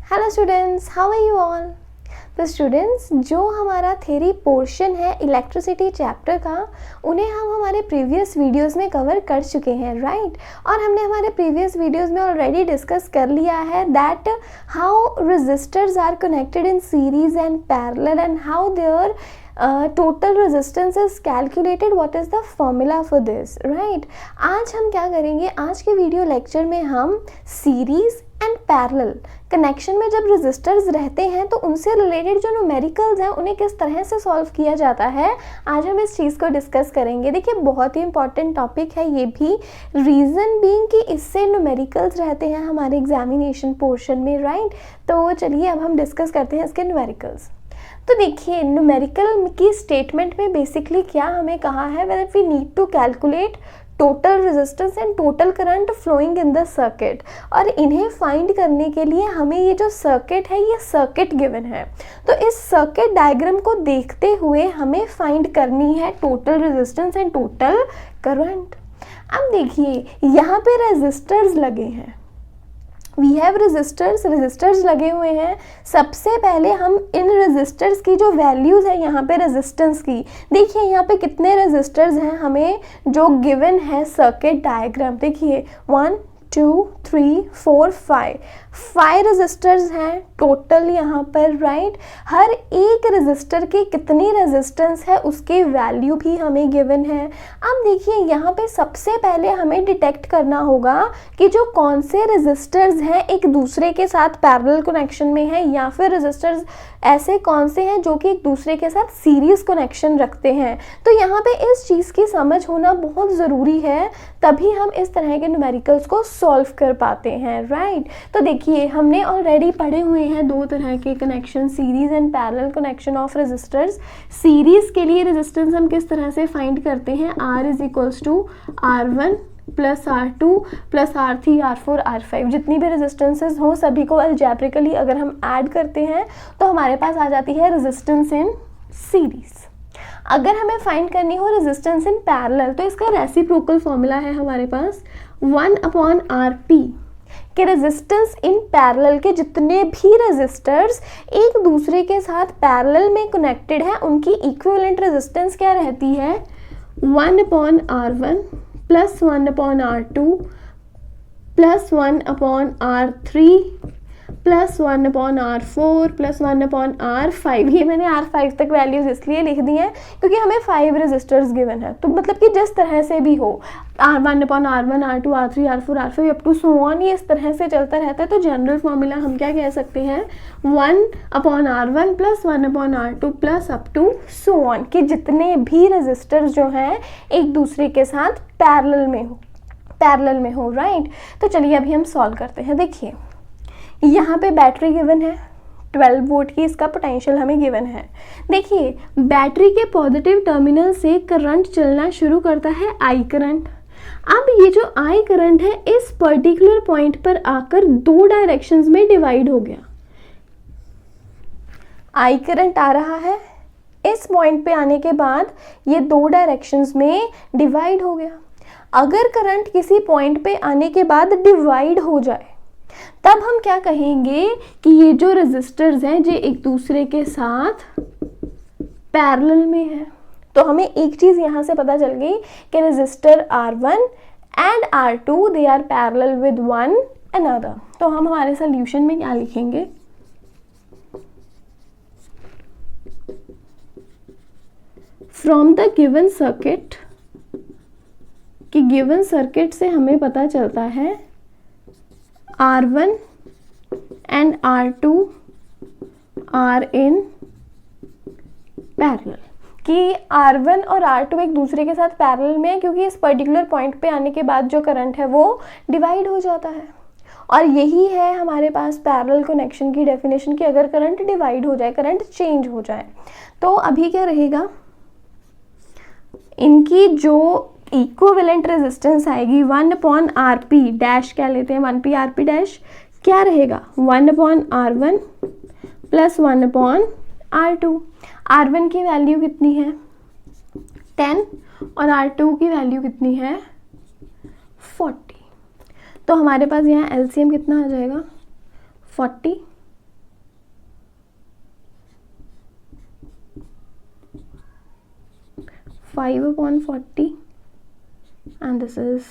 Hello students, how are you all. तो students, जो हमारा थ्योरी पोर्शन है इलेक्ट्रिसिटी चैप्टर का, उन्हें हम हमारे प्रीवियस वीडियोस में कवर कर चुके हैं, राइट। और हमने हमारे प्रीवियस वीडियोस में ऑलरेडी डिस्कस कर लिया है that how resistors are connected in series and parallel and how their total resistance is calculated, what is the formula for this, right. आज हम क्या करेंगे, आज के वीडियो लेक्चर में हम सीरीज एंड पैरेलल कनेक्शन में जब रेजिस्टर्स रहते हैं तो उनसे रिलेटेड जो न्यूमेरिकल्स हैं उन्हें किस तरह से सॉल्व किया जाता है, आज हम इस चीज़ को डिस्कस करेंगे। देखिए, बहुत ही इंपॉर्टेंट टॉपिक है ये भी, रीज़न बीइंग कि इससे न्यूमेरिकल्स रहते हैं हमारे एग्जामिनेशन पोर्शन में, राइट। तो चलिए अब हम डिस्कस करते हैं इसके न्यूमेरिकल्स। तो देखिए, न्यूमेरिकल की स्टेटमेंट में बेसिकली क्या हमें कहा है, that we need to calculate total resistance and total current flowing in the circuit. और इन्हें फाइंड करने के लिए हमें ये जो सर्किट है, ये सर्किट गिवन है, तो इस सर्किट डायग्राम को देखते हुए हमें फाइंड करनी है total resistance and total current. अब देखिए, यहाँ पे रेजिस्टर्स लगे हैं, वी हैव रेजिस्टर्स लगे हुए हैं। सबसे पहले हम इन रेजिस्टर्स की जो वैल्यूज़ है यहाँ पे रेजिस्टेंस की, देखिए यहाँ पे कितने रेजिस्टर्स हैं हमें जो गिवन है सर्किट डायग्राम। देखिए 1 2 3 4 5 रेजिस्टर्स हैं टोटल यहाँ पर, राइट। हर एक रेजिस्टर की कितनी रेजिस्टेंस है उसकी वैल्यू भी हमें गिवन है। अब देखिए, यहाँ पे सबसे पहले हमें डिटेक्ट करना होगा कि जो कौन से रेजिस्टर्स हैं एक दूसरे के साथ पैरेलल कनेक्शन में है, या फिर रेजिस्टर्स ऐसे कौन से हैं जो कि एक दूसरे के साथ सीरीज कनेक्शन रखते हैं। तो यहाँ पे इस चीज़ की समझ होना बहुत ज़रूरी है, तभी हम इस तरह के न्यूमेरिकल्स को सॉल्व कर पाते हैं, राइट। तो देखिए, हमने ऑलरेडी पढ़े हुए हैं दो तरह के connection, series and parallel connection of resistors. Series के लिए रेजिस्टेंस हम किस तरह से फाइंड करते हैं, R is equals to R1 plus R2 plus R3 R4 R5, जितनी भी रेजिस्टेंसेज हों सभी को अलजेब्रिकली अगर हम ऐड करते हैं तो हमारे पास आ जाती है रेजिस्टेंस इन सीरीज। अगर हमें फाइंड करनी हो रेजिस्टेंस इन पैरेलल तो इसका रेसिप्रोकल फॉर्मूला है हमारे पास 1/RP के रेजिस्टेंस इन पैरेलल के जितने भी रेजिस्टर्स एक दूसरे के साथ पैरेलल में कनेक्टेड हैं उनकी इक्विवेलेंट रेजिस्टेंस क्या रहती है, 1/R1 plus 1/R2 plus 1/R3 plus 1/R4 plus 1/R5। ये मैंने R5 तक वैल्यूज इसलिए लिख दी हैं क्योंकि हमें 5 रेजिस्टर्स गिवन है, तो मतलब कि जिस तरह से भी हो, R1/R1 R2 R3 R4 R5 up to so on, ये इस तरह से चलता रहता है। तो जनरल फॉर्मूला हम क्या कह सकते हैं, 1/R1 plus 1/R2 plus up to so on, कि जितने भी रेजिस्टर्स जो हैं एक दूसरे के साथ पैरेलल में हो, राइट। तो चलिए अभी हम सॉल्व करते हैं। देखिए, यहाँ पे बैटरी गिवन है 12 वोल्ट की, इसका पोटेंशियल हमें गिवन है। देखिए, बैटरी के पॉजिटिव टर्मिनल से करंट चलना शुरू करता है आई करंट। अब ये जो आई करंट है इस पर्टिकुलर पॉइंट पर आकर दो डायरेक्शंस में डिवाइड हो गया। आई करंट आ रहा है, इस पॉइंट पे आने के बाद ये दो डायरेक्शंस में डिवाइड हो गया। अगर करंट किसी पॉइंट पे आने के बाद डिवाइड हो जाए तब हम क्या कहेंगे कि ये जो रेजिस्टर्स हैं जो एक दूसरे के साथ पैरेलल में है। तो हमें एक चीज यहां से पता चल गई कि resistor R1 and R2 they are parallel with one another. तो हम हमारे सॉल्यूशन में क्या लिखेंगे, फ्रॉम द गिवन सर्किट, कि गिवन सर्किट से हमें पता चलता है R1 and R2 are in parallel, कि R1 और R2 एक दूसरे के साथ पैरेलल में है क्योंकि इस पर्टिकुलर पॉइंट पे आने के बाद जो करंट है वो डिवाइड हो जाता है। और यही है हमारे पास पैरेलल कनेक्शन की डेफिनेशन, कि अगर करंट डिवाइड हो जाए, करंट चेंज हो जाए, तो अभी क्या रहेगा, इनकी जो इक्विवेलेंट रेजिस्टेंस आएगी 1/RP डैश, क्या लेते हैं 1p/RP डैश, क्या रहेगा 1/R1 प्लस 1/R2। R1 की वैल्यू कितनी है 10 और R2 की वैल्यू कितनी है 40। तो हमारे पास यहाँ LCM कितना आ जाएगा 40 5/40 and this is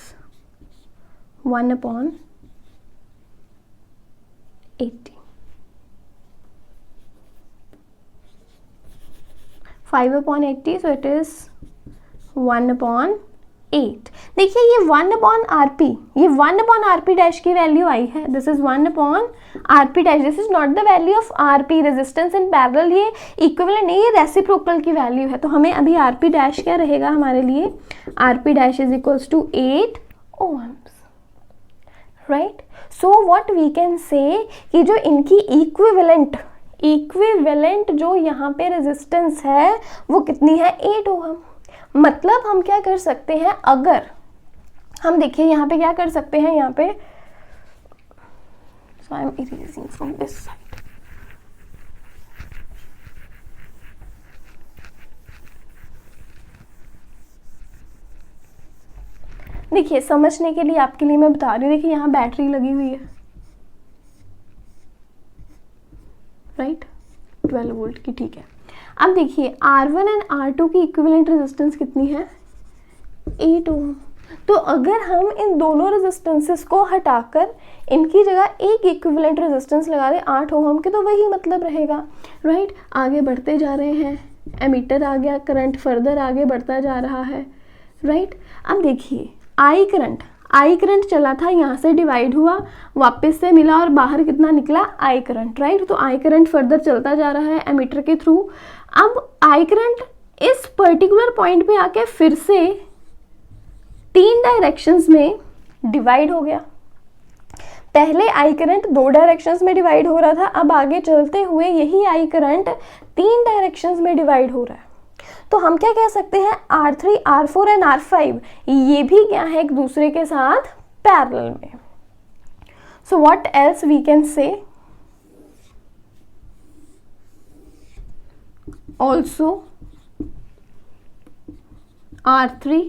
1/80. 5/80, so it is 1/8. देखिए ये 1/RP, ये 1/RP डैश की वैल्यू आई है. This is 1/RP dash. This is not the value of RP, resistance in parallel. ये इक्विवेलेंट नहीं, ये रेसिप्रोकल की वैल्यू है. तो हमें अभी RP डैश क्या रहेगा हमारे लिए? RP dash is equals to 8 ohms, right. So what we can say कि जो इनकी इक्विवेलेंट जो यहाँ पे रेजिस्टेंस है वो कितनी है? 8 ohm. मतलब हम क्या कर सकते हैं, अगर हम देखिए यहाँ पे क्या कर सकते हैं, यहाँ पे so I am erasing from this side. देखिए समझने के लिए आपके लिए मैं बता रही हूँ. देखिए यहाँ बैटरी लगी हुई है, राइट, 12 वोल्ट की, ठीक है. अब देखिए R1 एंड R2 की इक्विवेलेंट रेजिस्टेंस कितनी है? 8 ohm. तो अगर हम इन दोनों रेजिस्टेंसेस को हटाकर इनकी जगह एक इक्विवेलेंट रेजिस्टेंस लगा दें 8 ohm के, तो वही मतलब रहेगा, राइट. आगे बढ़ते जा रहे हैं, एमीटर आ गया, करंट फर्दर आगे बढ़ता जा रहा है, राइट. अब देखिए आई करंट चला था, यहाँ से डिवाइड हुआ, वापस से मिला और बाहर कितना निकला? I current, right. तो आई करंट फर्दर चलता जा रहा है एमीटर के थ्रू. अब आई करंट इस पर्टिकुलर पॉइंट पे आके फिर से 3 डायरेक्शंस में डिवाइड हो गया. पहले आई करंट 2 डायरेक्शंस में डिवाइड हो रहा था, अब आगे चलते हुए यही आई करंट 3 डायरेक्शंस में डिवाइड हो रहा है. तो हम क्या कह सकते हैं? R3, R4 एंड R5 ये भी क्या है? एक दूसरे के साथ पैरेलल में. So what else we can say? Also R3,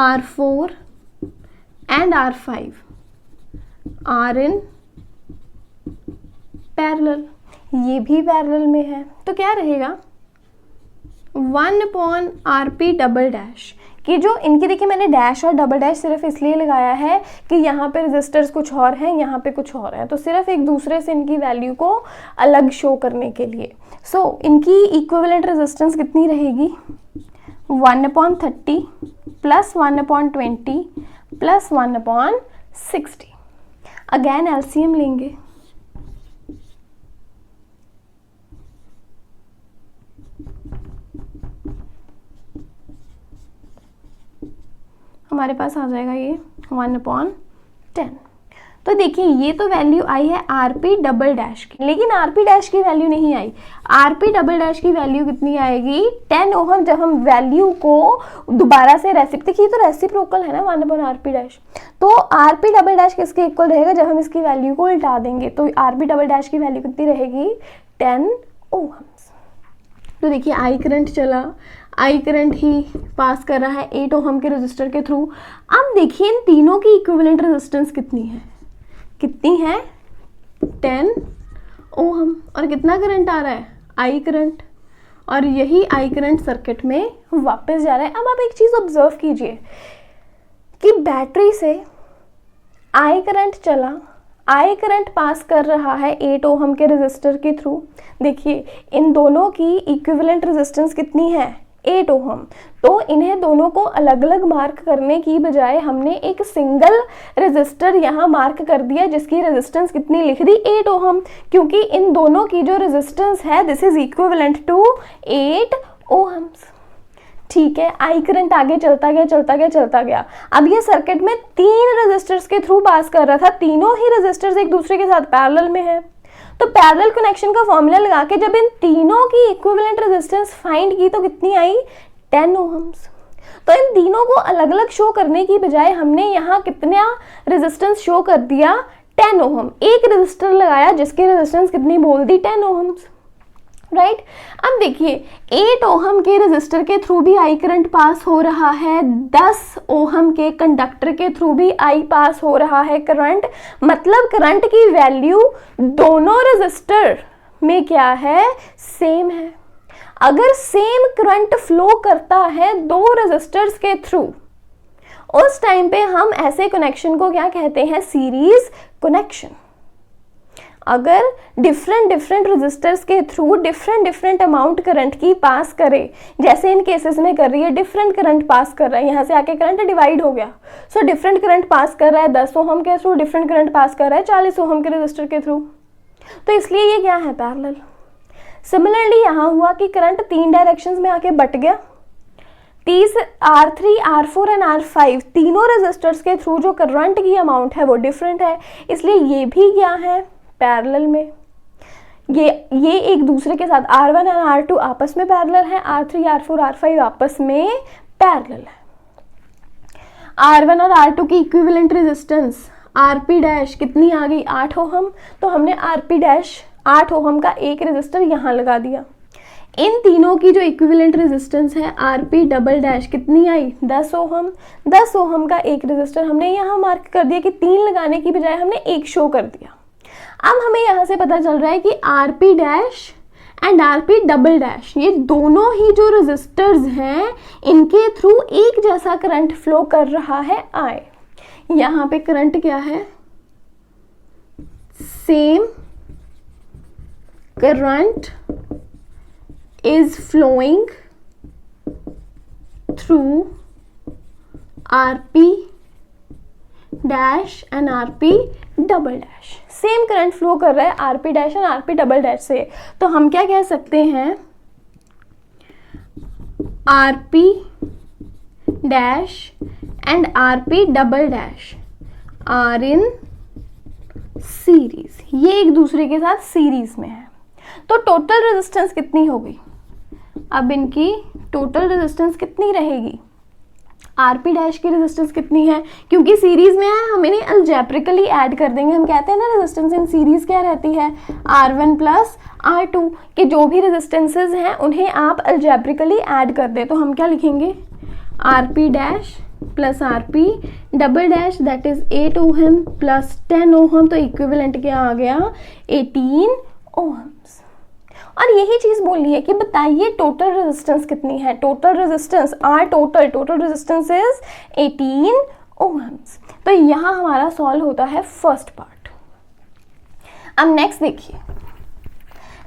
R4 and R5 are in parallel. ये भी पैरेलल में है. तो क्या रहेगा? 1/RP डबल डैश कि जो इनकी, देखिए मैंने डैश और डबल डैश सिर्फ इसलिए लगाया है कि यहाँ पे रेजिस्टर्स कुछ और हैं, यहाँ पे कुछ और हैं, तो सिर्फ एक दूसरे से इनकी वैल्यू को अलग शो करने के लिए. सो इनकी इक्विवेलेंट रेजिस्टेंस कितनी रहेगी? 1/30 प्लस 1/20 प्लस 1/60. अगेन एलसीएम लेंगे. हमारे पास आ जाएगा ये 1/10. तो देखिए ये तो वैल्यू आई है RP डबल डैश की, लेकिन RP डैश की वैल्यू नहीं आई. RP डबल डैश की वैल्यू कितनी आएगी? 10 ohm. जब हम वैल्यू को दोबारा से देखिए तो रेसिप्रोकल है ना 1/RP डैश, तो RP डबल डैश किसके इक्वल रहेगा? जब हम इसकी वैल्यू को उल्टा देंगे तो RP डबल डैश की वैल्यू कितनी रहेगी? 10 ohms. तो देखिए आई करंट चला, आई करंट ही पास कर रहा है 8 ohm के रेजिस्टर के थ्रू. अब देखिए इन तीनों की इक्विवेलेंट रेजिस्टेंस कितनी है? 10 ohm. और कितना करंट आ रहा है? I current. और यही आई करंट सर्किट में वापस जा रहा है. अब आप एक चीज ऑब्जर्व कीजिए कि बैटरी से आई करंट चला, आई करंट पास कर रहा है 8 ohm के रेजिस्टर के थ्रू. देखिए इन दोनों की इक्विवेलेंट रेजिस्टेंस कितनी है? 8 ohm. तो इन्हें दोनों को अलग अलग मार्क करने की बजाय हमने एक सिंगल रेजिस्टर यहाँ मार्क कर दिया जिसकी रेजिस्टेंस कितनी लिख दी? 8 ohm. क्योंकि इन दोनों की जो रेजिस्टेंस है this is equivalent to 8 ohms. ठीक है, आई करंट आगे चलता गया. अब ये सर्किट में 3 रेजिस्टर्स के थ्रू पास कर रहा था, तीनों ही रेजिस्टर्स एक दूसरे के साथ पैरेलल में है. तो पैरेलल कनेक्शन का फॉर्मूला लगा के जब इन तीनों की इक्विवेलेंट रेजिस्टेंस फाइंड की तो कितनी आई? 10 ohms. तो इन तीनों को अलग अलग शो करने की बजाय हमने यहाँ कितना रेजिस्टेंस शो कर दिया? 10 ohm. एक रेजिस्टर लगाया जिसकी रेजिस्टेंस कितनी बोल दी? 10 ohms. राइट. अब देखिए 8 ohm के रेजिस्टर के थ्रू भी आई करंट पास हो रहा है, 10 ohm के कंडक्टर के थ्रू भी आई पास हो रहा है करंट. मतलब करंट की वैल्यू दोनों रेजिस्टर में क्या है? सेम है. अगर सेम करंट फ्लो करता है दो रेजिस्टर्स के थ्रू, उस टाइम पे हम ऐसे कनेक्शन को क्या कहते हैं, सीरीज कनेक्शन। अगर डिफरेंट रेजिस्टर्स के थ्रू डिफरेंट अमाउंट करंट की पास करे, जैसे इन केसेस में कर रही है, डिफरेंट करंट पास कर रहा है, यहाँ से आके करंट डिवाइड हो गया, सो डिफरेंट करंट पास कर रहा है 10 ओम के थ्रू, डिफरेंट करंट पास कर रहा है 40 ओम के रेजिस्टर के थ्रू, तो इसलिए ये क्या है, पैरेलल। सिमिलरली यहाँ हुआ कि करंट 3 डायरेक्शंस में आके बट गया, R3, R4 एंड R5 तीनों रेजिस्टर्स के थ्रू जो करंट की अमाउंट है वो डिफरेंट है, इसलिए ये भी क्या है, पैरेलल में। ये एक दूसरे के साथ R1 और R2 आपस में पैरेलल है, R3, R4, R5 आपस में पैरेलल है। R1 और R2 की इक्विवेलेंट रेजिस्टेंस Rp डैश कितनी आ गई, 8 ओम, तो हमने Rp डैश 8 ओम का एक रेजिस्टर यहाँ लगा दिया। इन तीनों की जो इक्विवेलेंट रेजिस्टेंस है Rp डबल डैश कितनी आई, 10 ओम। 10 ओम का एक रेजिस्टर हमने यहाँ मार्क कर दिया कि 3 लगाने की बजाय हमने एक शो कर दिया। अब हमें यहाँ से पता चल रहा है कि Rp dash and Rp double dash ये दोनों ही जो रेजिस्टर्स हैं इनके थ्रू एक जैसा करंट फ्लो कर रहा है I। यहाँ पे करंट क्या है, same current is flowing through Rp dash and Rp double dash. Same current flow कर रहा है Rp dash and Rp double dash से, तो हम क्या कह सकते हैं, Rp dash and Rp double dash are in series, ये एक दूसरे के साथ सीरीज में है। तो टोटल रेजिस्टेंस कितनी हो गई, अब इनकी टोटल रेजिस्टेंस कितनी रहेगी, Rp डैश की रेजिस्टेंस कितनी है, क्योंकि सीरीज में है हम इन्हें अलजेब्रिकली ऐड कर देंगे। हम कहते हैं ना रेजिस्टेंस इन सीरीज क्या रहती है, R1 प्लस R2 के जो भी रेजिस्टेंसेज हैं उन्हें आप अलजेब्रिकली ऐड कर दें, तो हम क्या लिखेंगे, Rp dash plus Rp double dash that is 8 ohm plus 10 ओम, तो इक्विवेलेंट क्या आ गया, 18 ओम्स। और यही चीज बोलनी है कि बताइए टोटल रेजिस्टेंस कितनी है, total resistance total resistance is 18 ohms. तो यहाँ हमारा सॉल्व होता है फर्स्ट पार्ट। अब नेक्स्ट देखिए,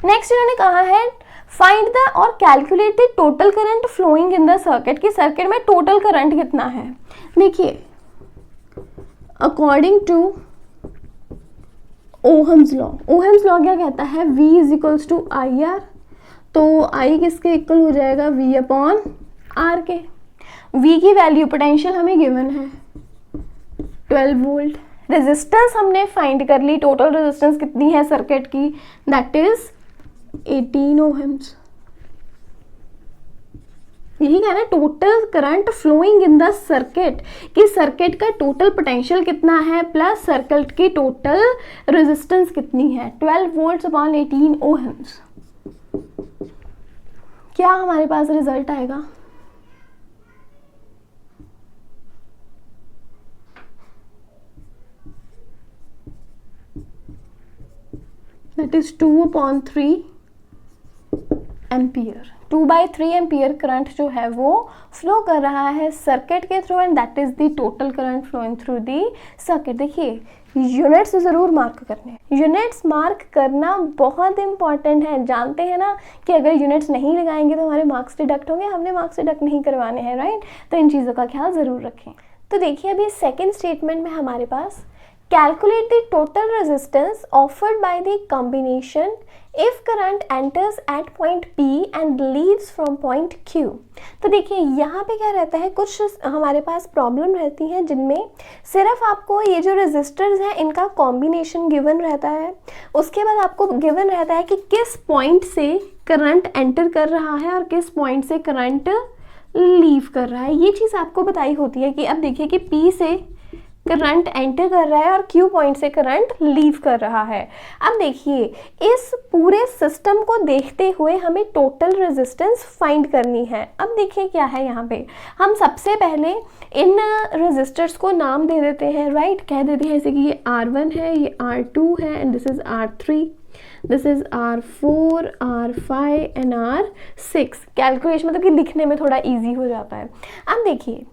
नेक्स्ट इन्होंने कहा है फाइंड द और calculate the total current flowing in the circuit, कि सर्किट में टोटल करंट कितना है। देखिए अकॉर्डिंग टू ओहम्स लॉ क्या कहता है, V is equals to I R, तो I किसके इक्वल हो जाएगा, V अपॉन आर के। V की वैल्यू पोटेंशियल हमें गिवन है 12 वोल्ट, रेजिस्टेंस हमने फाइंड कर ली, टोटल रेजिस्टेंस कितनी है सर्किट की, दैट इज 18 ओहम्स। यही कहना है total current flowing in the circuit, कि सर्किट का टोटल पोटेंशियल कितना है प्लस सर्किट की टोटल रेजिस्टेंस कितनी है, 12 वोल्ट्स अपॉन 18 ओहम्स। क्या हमारे पास रिजल्ट आएगा, that is 2/3 ampere. 2/3 ampere current जो है वो फ्लो कर रहा है सर्किट के through, and that is the total current flowing through the circuit. देखिए यूनिट्स ज़रूर मार्क करने, यूनिट्स मार्क करना बहुत इंपॉर्टेंट है। जानते हैं ना कि अगर यूनिट्स नहीं लगाएंगे तो हमारे मार्क्स डिडक्ट होंगे, हमने मार्क्स डिडक्ट नहीं करवाने हैं, राइट। तो इन चीज़ों का ख्याल ज़रूर रखें। तो देखिए अभी सेकेंड स्टेटमेंट में हमारे पास calculate the total resistance offered by the combination if current enters at point P and leaves from point Q। तो देखिए यहाँ पे क्या रहता है, कुछ हमारे पास प्रॉब्लम रहती हैं जिनमें सिर्फ आपको ये जो रेजिस्टर्स हैं इनका कॉम्बिनेशन गिवन रहता है, उसके बाद आपको गिवन रहता है कि किस पॉइंट से करंट एंटर कर रहा है और किस पॉइंट से करंट लीव कर रहा है। ये चीज़ आपको बताई होती है कि अब देखिए कि P से करंट एंटर कर रहा है और Q पॉइंट से करंट लीव कर रहा है। अब देखिए, इस पूरे सिस्टम को देखते हुए हमें टोटल रेजिस्टेंस फाइंड करनी है। अब देखिए क्या है यहाँ पे, हम सबसे पहले इन रेजिस्टर्स को नाम दे देते हैं, राइट। कह देते हैं जैसे कि ये R1 है, ये R2 है, and this is R3, this is R4, R5 and R6। Calculation मतलब कि लिखने में थोड़ा ईजी हो जाता है। अब देखिए,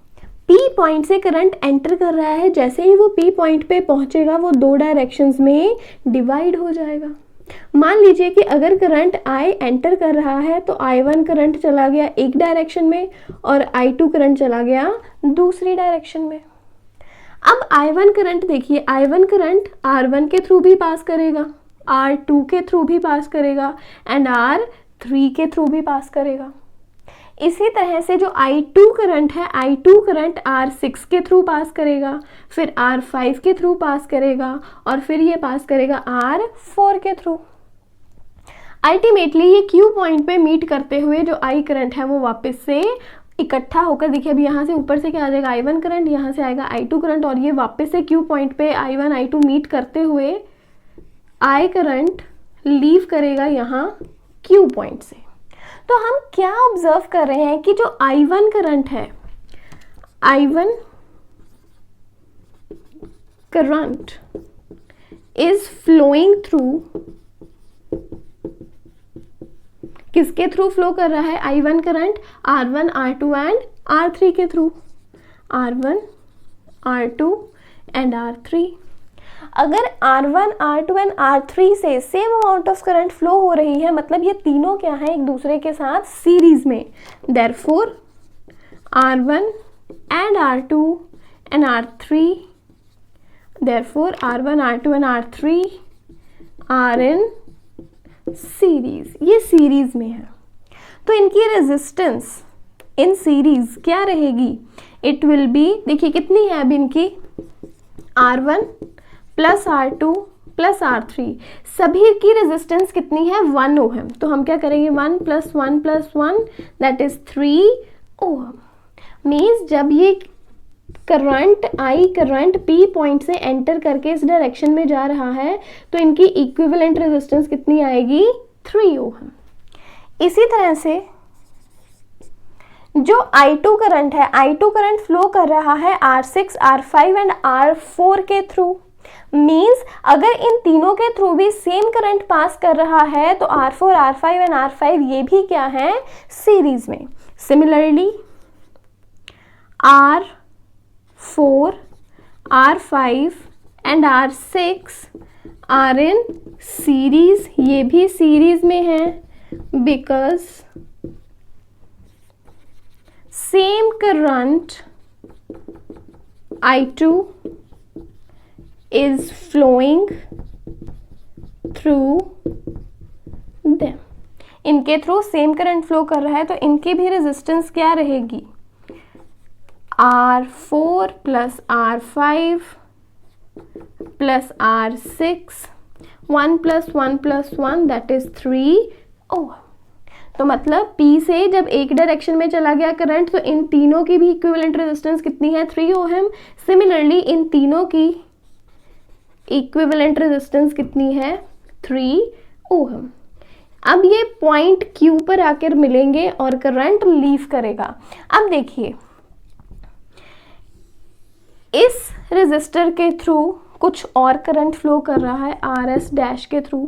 P पॉइंट से करंट एंटर कर रहा है, जैसे ही वो P पॉइंट पे पहुंचेगा वो दो डायरेक्शंस में डिवाइड हो जाएगा। मान लीजिए कि अगर करंट I एंटर कर रहा है तो I1 करंट चला गया एक डायरेक्शन में और I2 करंट चला गया दूसरी डायरेक्शन में। अब I1 करंट देखिए, I1 करंट R1 के थ्रू भी पास करेगा, R2 के थ्रू भी पास करेगा एंड R3 के थ्रू भी पास करेगा। इसी तरह से जो I2 करंट है, I2 करंट R6 के थ्रू पास करेगा, फिर R5 के थ्रू पास करेगा और फिर ये पास करेगा R4 के थ्रू। अल्टीमेटली ये Q पॉइंट पे मीट करते हुए जो I करंट है वो वापस से इकट्ठा होकर, देखिए अभी यहाँ से ऊपर से क्या आ जाएगा, I1 करंट, यहाँ से आएगा I2 करंट और ये वापस से Q पॉइंट पे I1 I2 मीट करते हुए I करंट लीव करेगा यहाँ Q पॉइंट से। तो हम क्या ऑब्जर्व कर रहे हैं कि जो I1 करंट है, I1 current is flowing through, किसके थ्रू फ्लो कर रहा है I1 current? R1, R2 and R3 के through, R1, R2 and R3। अगर R1, R2 एंड R3 से same amount of current flow हो रही है, मतलब ये तीनों क्या है, एक दूसरे के साथ सीरीज में। Therefore R1 and R2 and R3, therefore R1, R2 and R3 are in series, ये सीरीज में है। तो इनकी रेजिस्टेंस इन सीरीज क्या रहेगी? इट विल बी, देखिए कितनी है अब इनकी, R1 plus R2 plus R3, सभी की रेजिस्टेंस कितनी है? 1 ओहम। तो हम क्या करेंगे, 1 plus 1 plus 1 that is 3 ohm. Means जब ये current I current P point से एंटर करके इस डायरेक्शन में जा रहा है तो इनकी इक्विवेलेंट रेजिस्टेंस कितनी आएगी? 3 ओहम। इसी तरह से जो I2 करंट है, I2 करंट फ्लो कर रहा है R6, R5 एंड R4 के थ्रू। मीन्स अगर इन तीनों के थ्रू भी सेम करंट पास कर रहा है तो R4, R5 एंड R5 ये भी क्या है? सीरीज में। Similarly R4, R5 and R6 are in series, ये भी सीरीज में है because same current I2 is flowing through them। इनके थ्रू सेम करंट फ्लो कर रहा है तो इनकी भी रेजिस्टेंस क्या रहेगी? R4 plus R5 plus R6, 1 plus 1 plus 1 that is 3 ohm. तो मतलब P से जब एक डायरेक्शन में चला गया करंट तो इन तीनों की भी इक्विवेलेंट रेजिस्टेंस कितनी है? 3 ओहम। सिमिलरली इन तीनों की इक्विवेलेंट रेजिस्टेंस कितनी है? 3 ओहम। अब ये पॉइंट Q पर आकर मिलेंगे और करंट लीव करेगा। अब देखिए इस रेजिस्टर के थ्रू कुछ और करंट फ्लो कर रहा है RS डैश के through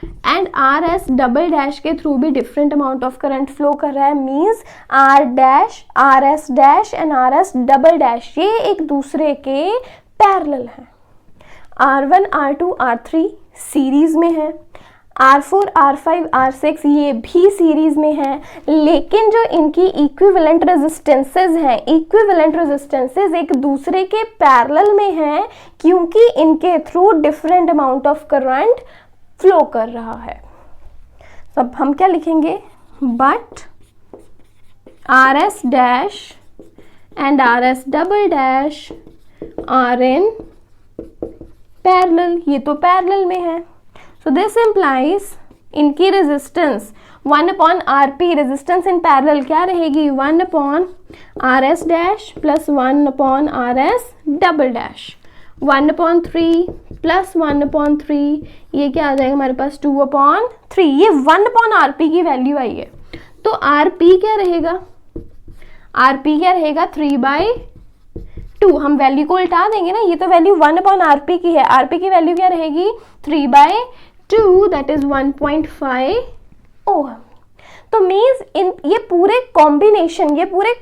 and RS double dash के थ्रू भी different amount of current flow कर रहा है। Means R dash, RS dash and RS double dash ये एक दूसरे के पैरेलल हैं। R1, R2, R3 सीरीज में है, R4, R5, R6 ये भी सीरीज में है, लेकिन जो इनकी इक्विवेलेंट रेजिस्टेंसेस हैं, इक्विवेलेंट रेजिस्टेंसेस एक दूसरे के पैरेलल में हैं क्योंकि इनके through different amount of current flow कर रहा है। अब हम क्या लिखेंगे? But RS dash and RS double dash are in parallel, ये तो पैरेलल में है। सो दिस इम्प्लाइज इनकी resistance 1 upon RP, resistance in parallel क्या रहेगी? 1 upon RS dash plus 1 upon RS double dash. 1/3 plus 1/3, ये क्या आ जाएगा हमारे पास 2/3, ये 1/RP की वैल्यू आई है। तो RP क्या रहेगा, RP क्या रहेगा 3/2। हम वैल्यू को उल्टा देंगे ना, ये तो वैल्यू 1/RP की है, RP की वैल्यू क्या रहेगी 3/2, दैट इज 1.5 ओहम। तो मीन्स इन ये पूरे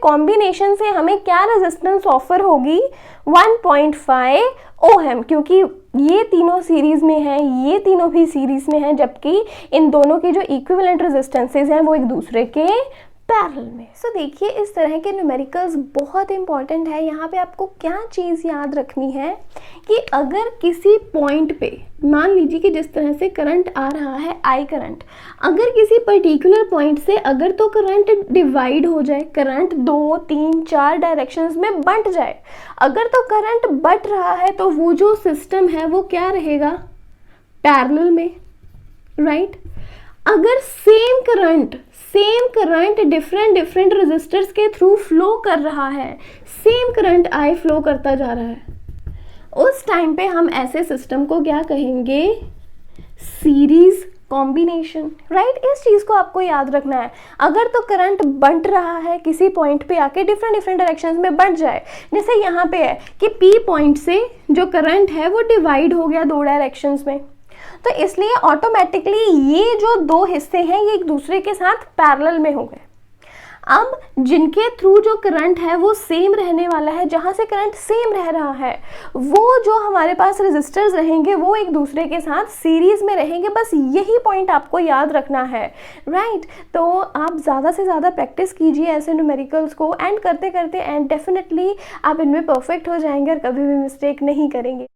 कॉम्बिनेशन से हमें क्या रेजिस्टेंस ऑफर होगी 1.5 ओहम, क्योंकि ये तीनों सीरीज में है, ये तीनों भी सीरीज में है, जबकि इन दोनों की जो इक्विवेलेंट रेजिस्टेंसेज हैं वो एक दूसरे के पैरेलल में। सो देखिए इस तरह के न्यूमेरिकल्स बहुत इंपॉर्टेंट है। यहाँ पे आपको क्या चीज़ याद रखनी है कि अगर किसी पॉइंट पे मान लीजिए कि जिस तरह से करंट आ रहा है आई करंट, अगर किसी पर्टिकुलर पॉइंट से अगर तो करंट डिवाइड हो जाए, करंट 2, 3, 4 डायरेक्शंस में बंट जाए, अगर तो करंट बट रहा है तो वो जो सिस्टम है वो क्या रहेगा पैरेलल में, राइट। अगर सेम करंट डिफरेंट रेजिस्टर्स के थ्रू फ्लो कर रहा है, सेम करंट आई फ्लो करता जा रहा है, उस टाइम पे हम ऐसे सिस्टम को क्या कहेंगे सीरीज कॉम्बिनेशन, राइट। इस चीज को आपको याद रखना है। अगर तो करंट बंट रहा है किसी पॉइंट पे आके डिफरेंट डायरेक्शंस में बंट जाए, जैसे यहाँ पे है कि पी पॉइंट से जो करंट है वो डिवाइड हो गया 2 डायरेक्शंस में, तो इसलिए ऑटोमेटिकली ये जो 2 हिस्से हैं ये एक दूसरे के साथ पैरेलल में हो गए। अब जिनके थ्रू जो करंट है वो सेम रहने वाला है, जहाँ से करंट सेम रह रहा है, वो जो हमारे पास रेजिस्टर्स रहेंगे वो एक दूसरे के साथ सीरीज में रहेंगे। बस यही पॉइंट आपको याद रखना है, राइट। तो आप ज़्यादा से ज़्यादा प्रैक्टिस कीजिए ऐसे न्यूमेरिकल्स को, एंड करते करते एंड डेफिनेटली आप इनमें परफेक्ट हो जाएंगे और कभी भी मिस्टेक नहीं करेंगे।